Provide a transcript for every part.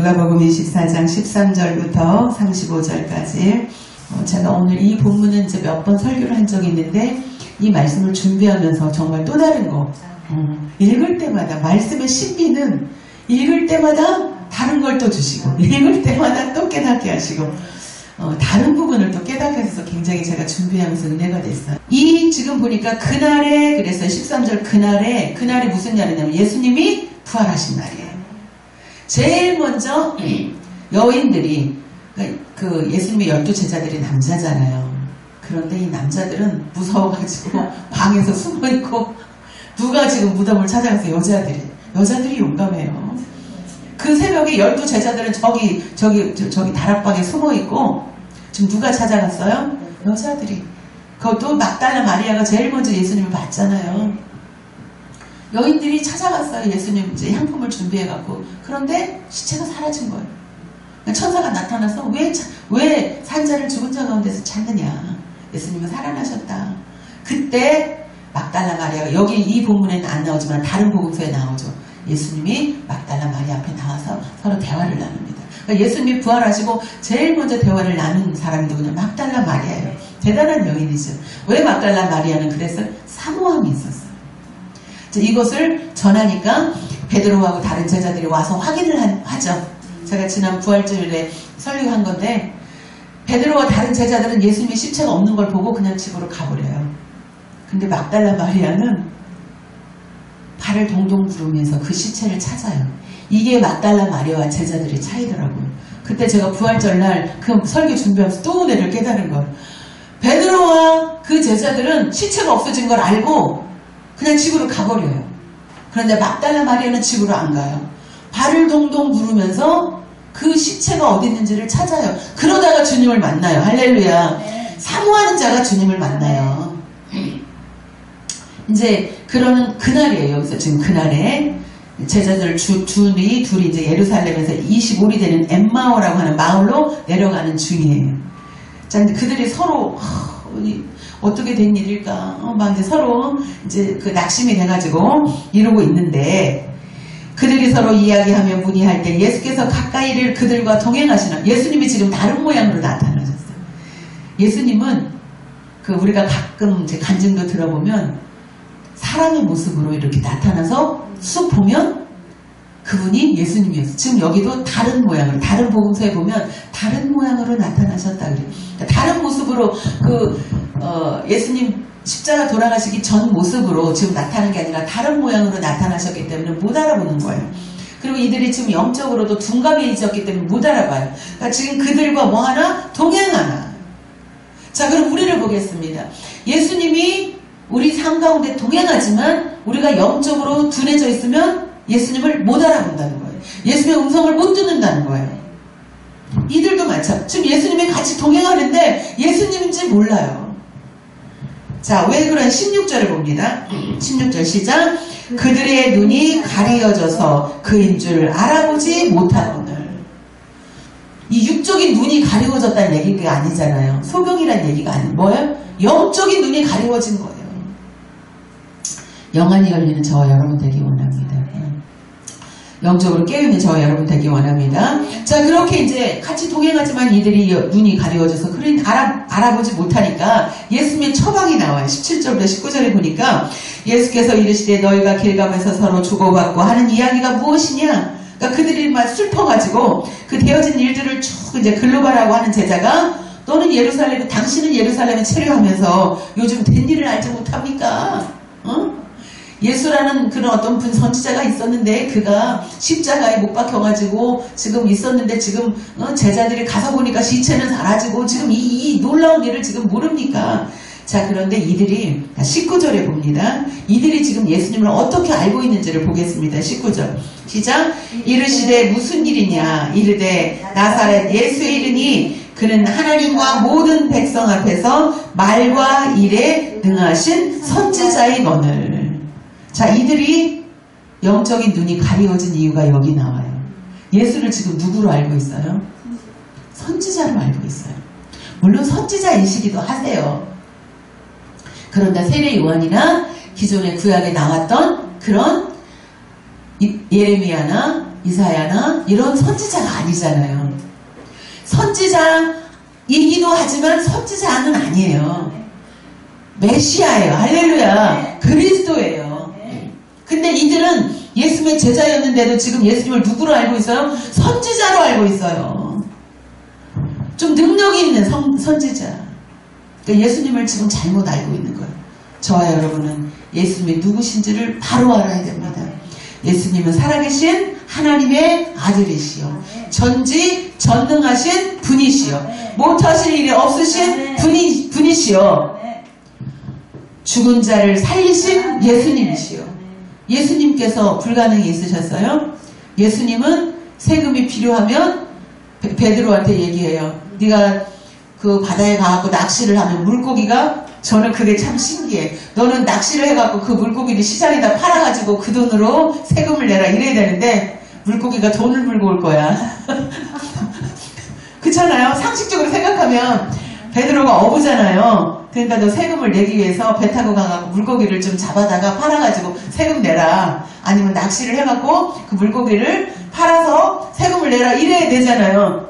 누가복음 24장 13절부터 35절까지 제가 오늘 이 본문은 이제 몇 번 설교를 한 적이 있는데 이 말씀을 준비하면서 정말 또 다른 거 읽을 때마다 말씀의 신비는 읽을 때마다 다른 걸 또 주시고 읽을 때마다 또 깨닫게 하시고 다른 부분을 또 깨닫게 해서 굉장히 제가 준비하면서 은혜가 됐어요. 이 지금 보니까 그날에 그래서 13절 그날에 무슨 날이냐면 예수님이 부활하신 날이에요. 제일 먼저 여인들이 그 예수님의 12제자들이 남자잖아요. 그런데 이 남자들은 무서워가지고 방에서 숨어있고 누가 지금 무덤을 찾아가서 여자들이 용감해요. 그 새벽에 12제자들은 저기 다락방에 숨어있고 지금 누가 찾아갔어요? 여자들이. 그것도 막달라 마리아가 제일 먼저 예수님을 봤잖아요. 여인들이 찾아갔어요. 예수님 이제 향품을 준비해갖고. 그런데 시체가 사라진 거예요. 천사가 나타나서 왜 산자를 죽은 자 가운데서 찾느냐. 예수님은 살아나셨다. 그때 막달라 마리아가 여기 이 본문에는 안 나오지만 다른 복음서에 나오죠. 예수님이 막달라 마리아 앞에 나와서 서로 대화를 나눕니다. 그러니까 예수님이 부활하시고 제일 먼저 대화를 나눈 사람이 누구냐? 막달라 마리아예요. 대단한 여인이죠. 왜 막달라 마리아는 그랬어요? 사모함이 있었어요. 이것을 전하니까 베드로하고 다른 제자들이 와서 확인을 하죠. 제가 지난 부활주일에 설교한 건데 베드로와 다른 제자들은 예수님의 시체가 없는 걸 보고 그냥 집으로 가버려요. 근데 막달라 마리아는 발을 동동 구르면서 그 시체를 찾아요. 이게 막달라 마리아와 제자들의 차이더라고요. 그때 제가 부활절날 그 설교 준비하면서 또 은혜를 깨달은 거예요. 베드로와 그 제자들은 시체가 없어진 걸 알고 그냥 집으로 가버려요. 그런데 막달라 마리아는 집으로 안 가요. 발을 동동 구르면서 그 시체가 어디 있는지를 찾아요. 그러다가 주님을 만나요. 할렐루야. 사모하는 자가 주님을 만나요. 이제 그러는 그날이에요. 여기서 지금 그날에 제자들 둘이 이제 예루살렘에서 25리 되는 엠마오라고 하는 마을로 내려가는 중이에요. 자, 근데 그들이 서로 어떻게 된 일일까? 막 이제 서로 이제 그 낙심이 돼가지고 이러고 있는데 그들이 서로 이야기하며 문의할 때 예수께서 가까이를 그들과 동행하시나 예수님이 지금 다른 모양으로 나타나셨어요. 예수님은 그 우리가 가끔 이제 간증도 들어보면 사람의 모습으로 이렇게 나타나서 쑥 보면 그분이 예수님이었어요. 지금 여기도 다른 모양으로 다른 복음서에 보면 다른 모양으로 나타나셨다 그래요. 다른 모습으로 예수님 십자가 돌아가시기 전 모습으로 지금 나타나는 게 아니라 다른 모양으로 나타나셨기 때문에 못 알아보는 거예요. 그리고 이들이 지금 영적으로도 둔감해졌기 때문에 못 알아봐요. 그러니까 지금 그들과 뭐 하나? 동행하나. 자, 그럼 우리를 보겠습니다. 예수님이 우리 삶 가운데 동행하지만 우리가 영적으로 둔해져 있으면 예수님을 못 알아본다는 거예요. 예수님의 음성을 못 듣는다는 거예요. 이들도 마찬가지. 지금 예수님이 같이 동행하는데 예수님인지 몰라요. 자, 왜 그런 16절을 봅니다. 16절 시작. 그들의 눈이 가리어져서 그인 줄 알아보지 못하거늘. 이 육적인 눈이 가리워졌다는 얘기가 아니잖아요. 소경이란 얘기가 아니에요. 뭐예요? 영적인 눈이 가리워진 거예요. 영안이 열리는 저와 여러분 되기 원합니다. 영적으로 깨어있는 저와 여러분 되기 원합니다. 자, 그렇게 이제 같이 동행하지만 이들이 눈이 가리워져서 그런 알아보지 못하니까 예수님의 처방이 나와요. 17절부터 19절에 보니까 예수께서 이르시되 너희가 길 가면서 서로 주고받고 하는 이야기가 무엇이냐? 그러니까 그들이 막 슬퍼가지고 그 되어진 일들을 쭉 이제 글로바라고 하는 제자가 너는 예루살렘에 당신은 예루살렘에 체류하면서 요즘 된 일을 알지 못합니까? 예수라는 그런 어떤 분 선지자가 있었는데 그가 십자가에 못 박혀가지고 지금 있었는데 지금 제자들이 가서 보니까 시체는 사라지고 지금 이 놀라운 일을 지금 모릅니까? 자, 그런데 이들이 19절에 봅니다. 이들이 지금 예수님을 어떻게 알고 있는지를 보겠습니다. 19절 시작. 이르시되 무슨 일이냐? 이르되 나사렛 예수의 이르니 그는 하나님과 모든 백성 앞에서 말과 일에 능하신 선지자이거늘. 자, 이들이 영적인 눈이 가리워진 이유가 여기 나와요. 예수를 지금 누구로 알고 있어요? 선지자로 알고 있어요. 물론 선지자이시기도 하세요. 그런데 세례 요한이나 기존의 구약에 나왔던 그런 예레미야나 이사야는 이런 선지자가 아니잖아요. 선지자이기도 하지만 선지자는 아니에요. 메시아예요. 할렐루야. 그리스도예요. 근데 이들은 예수님의 제자였는데도 지금 예수님을 누구로 알고 있어요? 선지자로 알고 있어요. 좀 능력 있는 선지자. 그러니까 예수님을 지금 잘못 알고 있는 거예요. 저와 여러분은 예수님이 누구신지를 바로 알아야 됩니다. 예수님은 살아계신 하나님의 아들이시요, 전지전능하신 분이시요, 못하실 일이 없으신 분이시요, 죽은 자를 살리신 예수님이시요. 예수님께서 불가능이 있으셨어요? 예수님은 세금이 필요하면 베드로한테 얘기해요. 네가 그 바다에 가갖고 낚시를 하면 물고기가, 저는 그게 참 신기해. 너는 낚시를 해갖고 그 물고기를 시장에다 팔아가지고 그 돈으로 세금을 내라 이래야 되는데 물고기가 돈을 물고 올 거야. 그렇잖아요. 상식적으로 생각하면 베드로가 어부잖아요. 그러니까 너 세금을 내기 위해서 배 타고 가갖고 물고기를 좀 잡아다가 팔아가지고 세금 내라. 아니면 낚시를 해갖고 그 물고기를 팔아서 세금을 내라 이래야 되잖아요.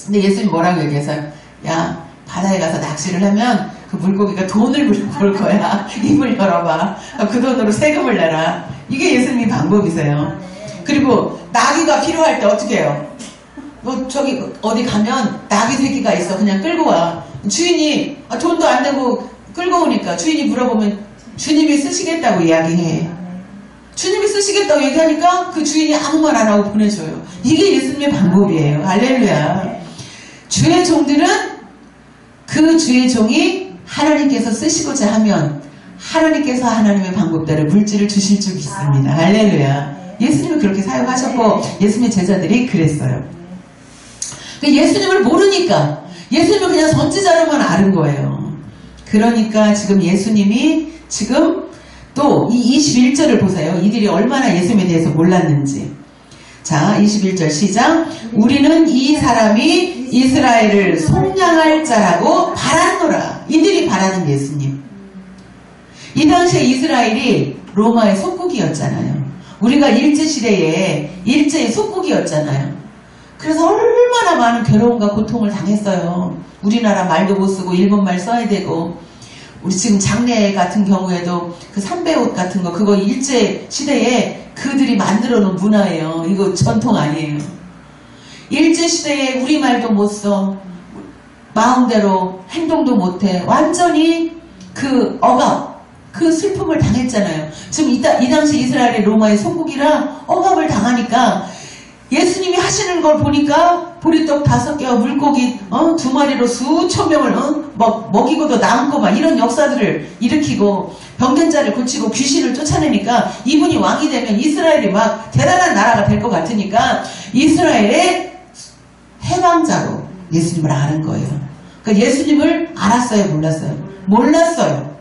근데 예수님 뭐라고 얘기해서요? 야, 바다에 가서 낚시를 하면 그 물고기가 돈을 물고 올 거야. 입을 열어봐. 그 돈으로 세금을 내라. 이게 예수님의 방법이세요. 그리고 나귀가 필요할 때 어떻게 해요? 뭐 저기 어디 가면 나귀 새끼가 있어. 그냥 끌고 와. 주인이 돈도 안 내고 끌고 오니까 주인이 물어보면 주님이 쓰시겠다고 이야기해. 주님이 쓰시겠다고 얘기하니까 그 주인이 아무 말 안 하고 보내줘요. 이게 예수님의 방법이에요. 할렐루야. 주의 종들은 그 주의 종이 하나님께서 쓰시고자 하면 하나님께서 하나님의 방법대로 물질을 주실 줄 믿습니다. 할렐루야. 예수님은 그렇게 사용하셨고 예수님의 제자들이 그랬어요. 예수님을 모르니까 예수님은 그냥 선지자로만 아는 거예요. 그러니까 지금 예수님이 지금 또 이 21절을 보세요. 이들이 얼마나 예수님에 대해서 몰랐는지. 자, 21절 시작. 우리는 이 사람이 이스라엘을 속량할 자라고 바랐노라. 이들이 바라는 예수님. 이 당시에 이스라엘이 로마의 속국이었잖아요. 우리가 일제시대에 일제의 속국이었잖아요. 그래서 얼마나 많은 괴로움과 고통을 당했어요. 우리나라 말도 못 쓰고 일본말 써야 되고, 우리 지금 장례 같은 경우에도 그 삼배옷 같은 거, 그거 일제시대에 그들이 만들어 놓은 문화예요. 이거 전통 아니에요. 일제시대에 우리말도 못 써, 마음대로 행동도 못해, 완전히 그 억압, 그 슬픔을 당했잖아요. 지금 이 당시 이스라엘의 로마의 속국이라 억압을 당하니까 예수님이 하시는 걸 보니까 보리떡 5개와 물고기 2마리로 수천 명을 먹이고도 남고 막 이런 역사들을 일으키고 병든 자를 고치고 귀신을 쫓아내니까 이분이 왕이 되면 이스라엘이 막 대단한 나라가 될 것 같으니까 이스라엘의 해방자로 예수님을 아는 거예요. 그러니까 예수님을 알았어요? 몰랐어요? 몰랐어요.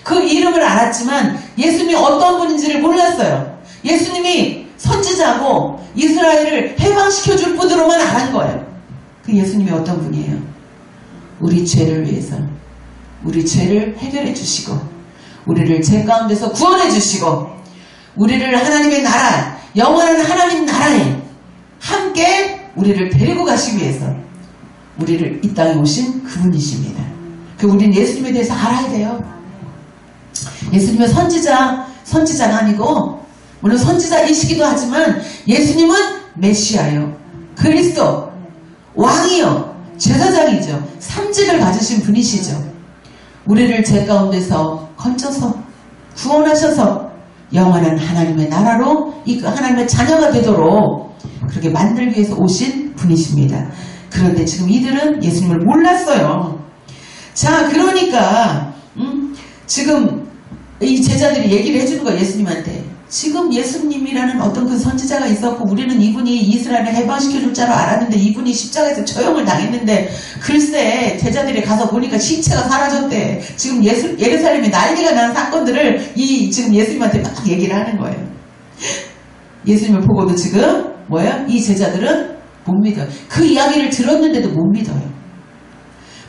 그 이름을 알았지만 예수님이 어떤 분인지를 몰랐어요. 예수님이 선지자고 이스라엘을 해방시켜줄 분으로만 아는 거예요. 그 예수님이 어떤 분이에요? 우리 죄를 위해서 우리 죄를 해결해 주시고 우리를 죄 가운데서 구원해 주시고 우리를 하나님의 나라, 영원한 하나님 나라에 함께 우리를 데리고 가시기 위해서 우리를 이 땅에 오신 그분이십니다. 우리는 예수님에 대해서 알아야 돼요. 예수님은 선지자가 아니고 물론 선지자이시기도 하지만 예수님은 메시아요, 그리스도, 왕이요, 제사장이죠. 삼직을 가지신 분이시죠. 우리를 죄 가운데서 건져서 구원하셔서 영원한 하나님의 나라로 하나님의 자녀가 되도록 그렇게 만들기 위해서 오신 분이십니다. 그런데 지금 이들은 예수님을 몰랐어요. 자, 그러니까 지금 이 제자들이 얘기를 해주는 거예요. 예수님한테. 지금 예수님이라는 어떤 그 선지자가 있었고 우리는 이분이 이스라엘을 해방시켜줄 자로 알았는데 이분이 십자가에서 처형을 당했는데 글쎄 제자들이 가서 보니까 시체가 사라졌대. 지금 예루살렘에 난리가 난 사건들을 지금 예수님한테 막 얘기를 하는 거예요. 예수님을 보고도 지금 뭐예요? 이 제자들은 못 믿어요. 그 이야기를 들었는데도 못 믿어요.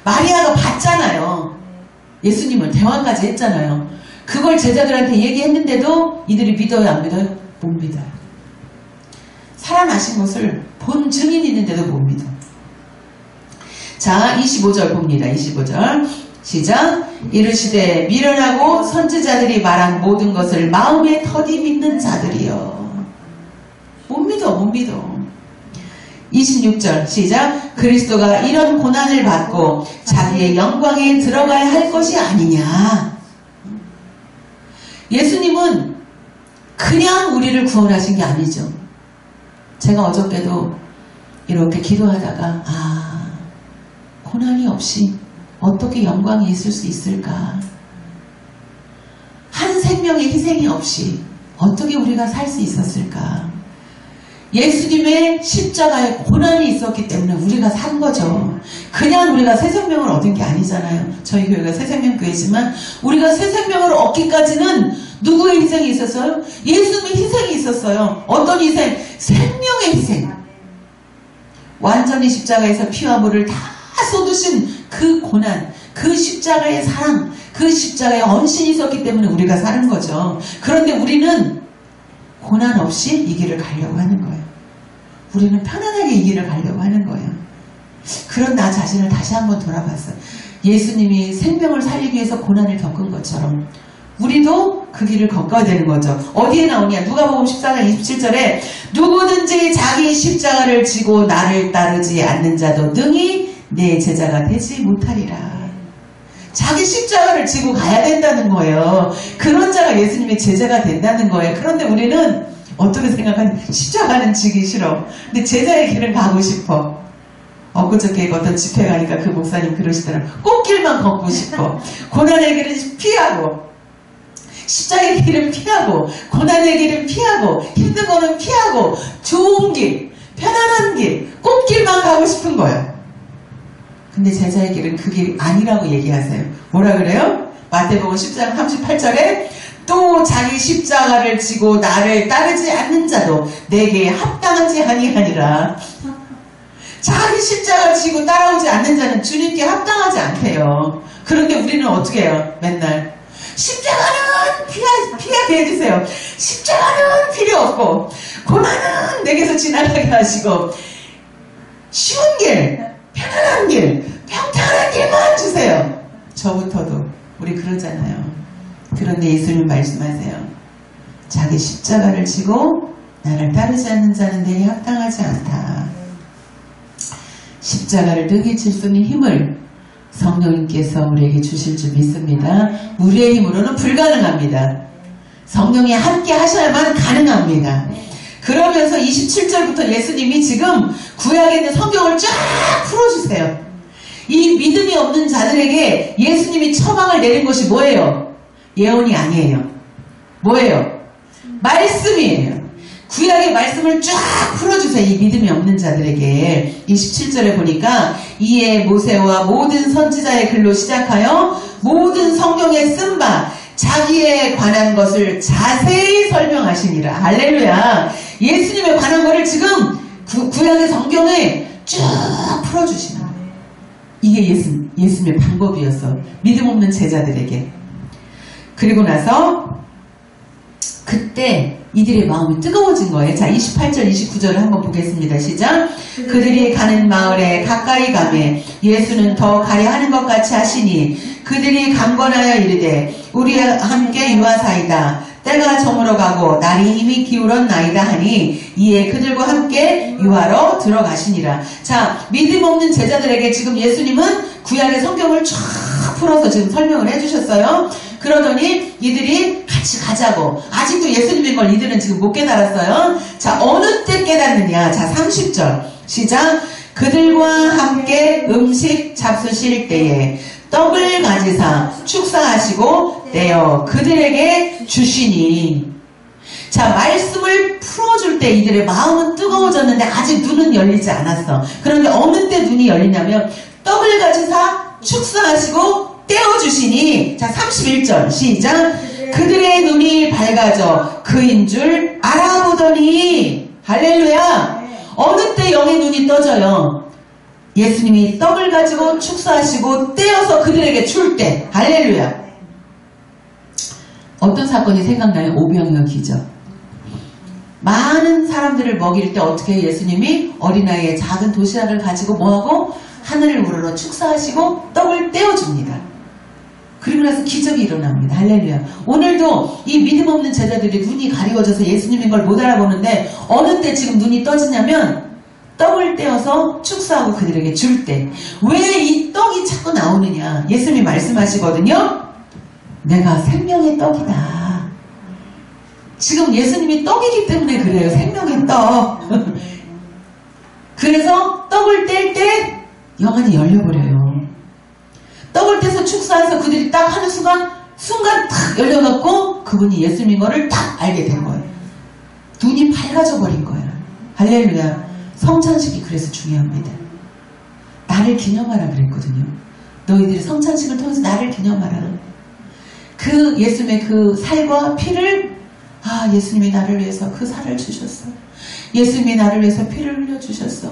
마리아가 봤잖아요. 예수님을 대화까지 했잖아요. 그걸 제자들한테 얘기했는데도 이들이 믿어요, 안 믿어요? 못 믿어요. 살아나신 것을 본 증인이 있는데도 못 믿어. 자, 25절 봅니다. 25절 시작. 이르시되 미련하고 선지자들이 말한 모든 것을 마음에 더디 믿는 자들이여. 못 믿어, 못 믿어. 26절 시작. 그리스도가 이런 고난을 받고 자기의 영광에 들어가야 할 것이 아니냐. 예수님은 그냥 우리를 구원하신 게 아니죠. 제가 어저께도 이렇게 기도하다가 고난이 없이 어떻게 영광이 있을 수 있을까. 한 생명의 희생이 없이 어떻게 우리가 살 수 있었을까. 예수님의 십자가에 고난이 있었기 때문에 우리가 산 거죠. 그냥 우리가 새 생명을 얻은 게 아니잖아요. 저희 교회가 새 생명 교회지만 우리가 새 생명을 얻기까지는 누구의 희생이 있었어요? 예수님의 희생이 있었어요. 어떤 희생? 생명의 희생. 완전히 십자가에서 피와 물을 다 쏟으신 그 고난, 그 십자가의 사랑, 그 십자가의 헌신이 있었기 때문에 우리가 사는 거죠. 그런데 우리는 고난 없이 이 길을 가려고 하는 거예요. 우리는 편안하게 이 길을 가려고 하는 거예요. 그런 나 자신을 다시 한번 돌아봤어요. 예수님이 생명을 살리기 위해서 고난을 겪은 것처럼 우리도 그 길을 걷어야 되는 거죠. 어디에 나오냐? 누가복음 14장 27절에 누구든지 자기 십자가를 지고 나를 따르지 않는 자도 능히 내 제자가 되지 못하리라. 자기 십자가를 지고 가야 된다는 거예요. 그런 자가 예수님의 제자가 된다는 거예요. 그런데 우리는 어떻게 생각하냐? 십자가는 지기 싫어. 근데 제자의 길을 가고 싶어. 엊그저께 어떤 집회 가니까 그 목사님 그러시더라고요. 꽃길만 걷고 싶어. 고난의 길은 피하고 십자가의 길은 피하고 고난의 길은 피하고 힘든 거는 피하고 좋은 길, 편안한 길, 꽃길만 가고 싶은 거예요. 근데 제자의 길은 그 길이 아니라고 얘기하세요. 뭐라 그래요? 마태복음 10장 38절에 또 자기 십자가를 지고 나를 따르지 않는 자도 내게 합당하지 아니하니라. 자기 십자가를 지고 따라오지 않는 자는 주님께 합당하지 않대요. 그런데 우리는 어떻게 해요? 맨날 십자가는 피하게 해주세요. 십자가는 필요 없고 고난은 내게서 지나가게 하시고 쉬운 길, 편안한 길, 평탄한 길만 주세요. 저부터도 우리 그러잖아요. 그런데 예수님 말씀하세요. 자기 십자가를 지고 나를 따르지 않는 자는 내게 합당하지 않다. 십자가를 능히 질 수 있는 힘을 성령님께서 우리에게 주실 줄 믿습니다. 우리의 힘으로는 불가능합니다. 성령이 함께 하셔야만 가능합니다. 그러면서 27절부터 예수님이 지금 구약에 있는 성경을 쫙 풀어주세요. 이 믿음이 없는 자들에게 예수님이 처방을 내린 것이 뭐예요? 예언이 아니에요. 뭐예요? 말씀이에요. 구약의 말씀을 쫙 풀어주세요. 이 믿음이 없는 자들에게. 27절에 보니까 이에 모세와 모든 선지자의 글로 시작하여 모든 성경에 쓴 바 자기에 관한 것을 자세히 설명하시니라. 할렐루야. 예수님에 관한 것을 지금 구약의 성경에 쭉 풀어주시는 거예요. 이게 예수님의 방법이었어. 믿음 없는 제자들에게. 그리고 나서 그때 이들의 마음이 뜨거워진 거예요. 자, 28절, 29절을 한번 보겠습니다. 시작. 그들이 가는 마을에 가까이 가매 예수는 더 가려 하는 것 같이 하시니 그들이 강권하여 이르되 우리와 함께 유하사이다. 때가 저물어 가고 날이 이미 기울었나이다 하니 이에 그들과 함께 유하러 들어가시니라. 자, 믿음 없는 제자들에게 지금 예수님은 구약의 성경을 쫙 풀어서 지금 설명을 해주셨어요. 그러더니 이들이 같이 가자고. 아직도 예수님인 걸 이들은 지금 못 깨달았어요. 자, 어느 때 깨닫느냐. 자, 30절 시작. 그들과 함께 음식 잡수실 때에 떡을 가지사 축사하시고 떼어 그들에게 주시니. 자, 말씀을 풀어줄 때 이들의 마음은 뜨거워졌는데 아직 눈은 열리지 않았어. 그런데 어느 때 눈이 열리냐면 떡을 가지사 축사하시고 떼어주시니. 자, 31절 시작. 그들의 눈이 밝아져 그인 줄 알아보더니. 할렐루야. 어느 때 영의 눈이 떠져요? 예수님이 떡을 가지고 축사하시고 떼어서 그들에게 줄 때. 할렐루야. 어떤 사건이 생각나요? 오병이어 기적. 많은 사람들을 먹일 때 어떻게 예수님이 어린아이의 작은 도시락을 가지고 뭐하고 하늘을 우러러 축사하시고 떡을 떼어줍니다. 그리고 나서 기적이 일어납니다. 할렐루야. 오늘도 이 믿음 없는 제자들이 눈이 가리워져서 예수님인 걸 못 알아보는데 어느 때 지금 눈이 떠지냐면 떡을 떼어서 축사하고 그들에게 줄 때. 왜 이 떡이 자꾸 나오느냐. 예수님이 말씀하시거든요. 내가 생명의 떡이다. 지금 예수님이 떡이기 때문에 그래요. 생명의 떡. 그래서 떡을 뗄 때 영안이 열려버려요. 떡을 떼서 축사해서 그들이 딱 하는 순간 탁 열려갖고 그분이 예수님인 거를 딱 알게 된 거예요. 눈이 밝아져 버린 거예요. 할렐루야. 성찬식이 그래서 중요합니다. 나를 기념하라 그랬거든요. 너희들이 성찬식을 통해서 나를 기념하라. 그 예수님의 그 살과 피를 예수님이 나를 위해서 그 살을 주셨어. 예수님이 나를 위해서 피를 흘려주셨어.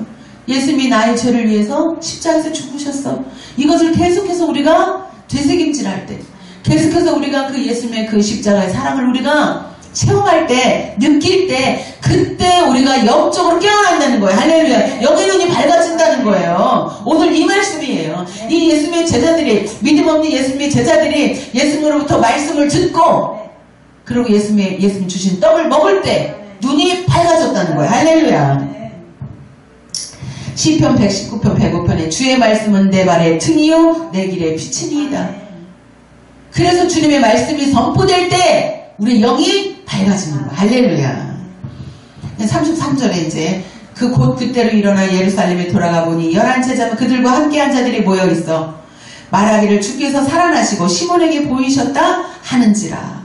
예수님이 나의 죄를 위해서 십자가에서 죽으셨어. 이것을 계속해서 우리가 되새김질할 때, 계속해서 우리가 그 예수님의 그 십자가의 사랑을 우리가 체험할 때, 느낄 때, 그때 우리가 영적으로 깨어난다는 거예요. 할렐루야. 영의 눈이 밝아진다는 거예요. 오늘 이 말씀이에요. 이 예수님의 제자들이, 믿음 없는 예수님의 제자들이 예수님으로부터 말씀을 듣고, 그리고 예수님 주신 떡을 먹을 때 눈이 밝아졌다는 거예요. 할렐루야. 시편 119편 105편에 주의 말씀은 내 발의 등이요 내 길의 빛이니이다. 그래서 주님의 말씀이 선포될 때 우리 영이 밝아지는 거예요. 할렐루야. 33절에 이제 곧 그때로 일어나 예루살렘에 돌아가 보니 11제자와 그들과 함께한 자들이 모여 있어 말하기를 주께서 살아나시고 시몬에게 보이셨다 하는지라.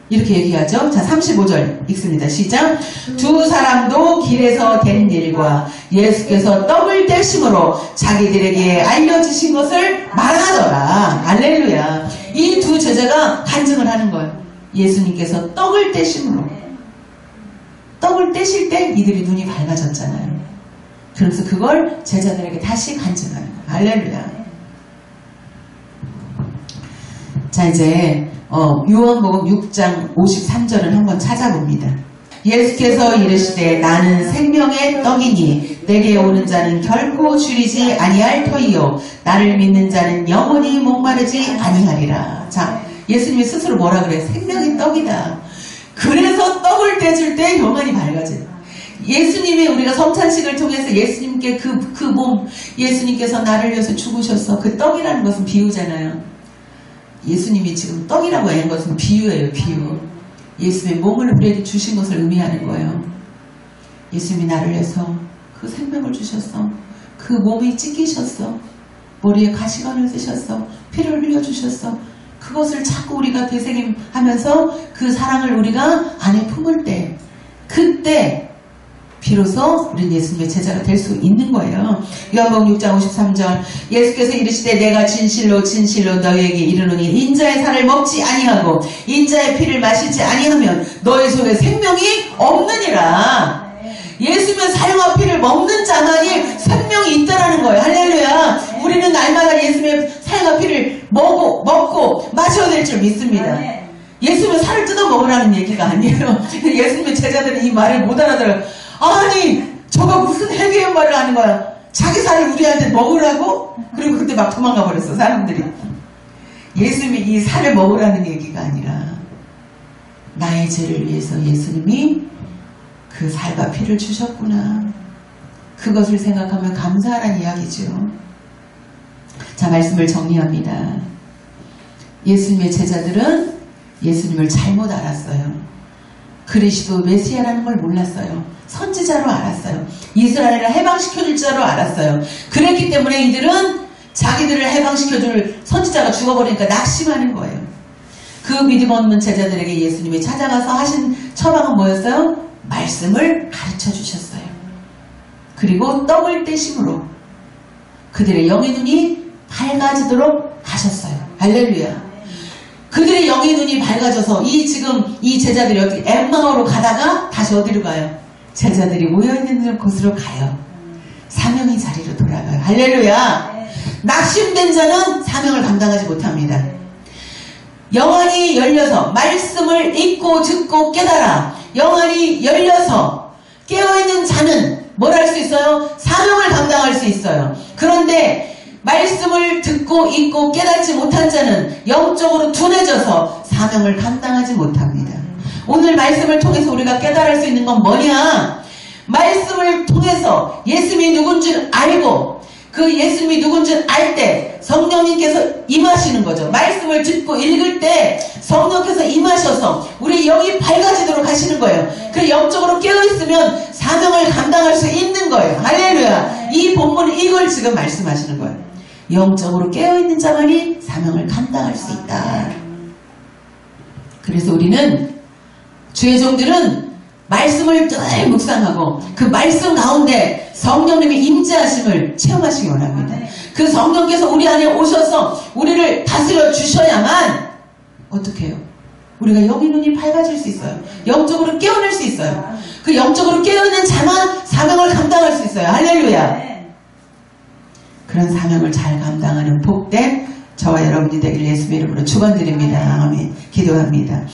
이렇게 얘기하죠. 자, 35절 읽습니다. 시작. 두 사람도 길에서 된 일과 예수께서 떡을 떼심으로 자기들에게 알려주신 것을 말하더라. 할렐루야. 이 두 제자가 간증을 하는 거예요. 예수님께서 떡을 떼심으로. 떡을 떼실 때 이들이 눈이 밝아졌잖아요. 그래서 그걸 제자들에게 다시 간증하는 거예요. 할렐루야. 자, 이제 요한복음 6장 53절을 한번 찾아봅니다. 예수께서 이르시되 나는 생명의 떡이니 내게 오는 자는 결코 줄이지 아니할 터이요 나를 믿는 자는 영원히 목마르지 아니하리라. 자, 예수님이 스스로 뭐라 그래요? 생명의 떡이다. 그래서 떡을 떼줄 때 영안이 밝아져요. 예수님이 우리가 성찬식을 통해서 예수님께 그 몸, 예수님께서 나를 위해서 죽으셨어. 그 떡이라는 것은 비유잖아요. 예수님이 지금 떡이라고 하는 것은 비유예요. 비유. 예수님의 몸을 우리에게 주신 것을 의미하는 거예요. 예수님이 나를 위해서 그 생명을 주셨어. 그 몸이 찢기셨어. 머리에 가시관을 쓰셨어. 피를 흘려주셨어. 그것을 자꾸 우리가 되새김하면서 그 사랑을 우리가 안에 품을 때, 그때 비로소 우리는 예수님의 제자가 될 수 있는 거예요. 요한복음 6장 53절 예수께서 이르시되 내가 진실로 진실로 너희에게 이르노니 인자의 살을 먹지 아니하고 인자의 피를 마시지 아니하면 너희 속에 생명이 없느니라. 예수님의 살과 피를 먹는 자만이 생명이 있다라는 거예요. 할렐루야. 우리는 날마다 예수님의 살과 피를 먹고 마셔야 될 줄 믿습니다. 예수님의 살을 뜯어 먹으라는 얘기가 아니에요. 예수님의 제자들이 이 말을 못 알아들어요. 아니 저거 무슨 해괴의 말을 하는 거야. 자기 살을 우리한테 먹으라고? 그리고 그때 막 도망가 버렸어 사람들이. 예수님이 이 살을 먹으라는 얘기가 아니라 나의 죄를 위해서 예수님이 그 살과 피를 주셨구나. 그것을 생각하면 감사하라는 이야기죠. 자, 말씀을 정리합니다. 예수님의 제자들은 예수님을 잘못 알았어요. 그리스도 메시아라는 걸 몰랐어요. 선지자로 알았어요. 이스라엘을 해방시켜줄 자로 알았어요. 그랬기 때문에 이들은 자기들을 해방시켜줄 선지자가 죽어버리니까 낙심하는 거예요. 그 믿음 없는 제자들에게 예수님이 찾아가서 하신 처방은 뭐였어요? 말씀을 가르쳐 주셨어요. 그리고 떡을 떼심으로 그들의 영의 눈이 밝아지도록 하셨어요. 할렐루야. 그들의 영의 눈이 밝아져서 지금 이 제자들이 어떻게 엠마오로 가다가 다시 어디로 가요? 제자들이 모여있는 곳으로 가요. 사명의 자리로 돌아가요. 할렐루야. 낙심된 자는 사명을 감당하지 못합니다. 영안이 열려서 말씀을 읽고 듣고 깨달아 영안이 열려서 깨어있는 자는 뭘 할 수 있어요? 사명을 감당할 수 있어요. 그런데 말씀을 듣고 읽고 깨닫지 못한 자는 영적으로 둔해져서 사명을 감당하지 못합니다. 오늘 말씀을 통해서 우리가 깨달을 수 있는 건 뭐냐? 말씀을 통해서 예수님이 누군 줄 알고 그 예수님이 누군 줄 알 때 성령님께서 임하시는 거죠. 말씀을 듣고 읽을 때 성령께서 임하셔서 우리 영이 밝아지도록 하시는 거예요. 그래서 영적으로 깨어있으면 사명을 감당할 수 있는 거예요. 할렐루야. 이 본문은 이걸 지금 말씀하시는 거예요. 영적으로 깨어있는 자만이 사명을 감당할 수 있다. 그래서 우리는 주의 종들은 말씀을 늘 묵상하고 그 말씀 가운데 성령님의 임재하심을 체험하시기 원합니다. 그 성령께서 우리 안에 오셔서 우리를 다스려 주셔야만 어떻게 해요? 우리가 영의 눈이 밝아질 수 있어요. 영적으로 깨어날 수 있어요. 그 영적으로 깨어있는 자만 사명을 감당할 수 있어요. 할렐루야. 그런 사명을 잘 감당하는 복된 저와 여러분이 되기를 예수님의 이름으로 축원드립니다. 아멘. 기도합니다.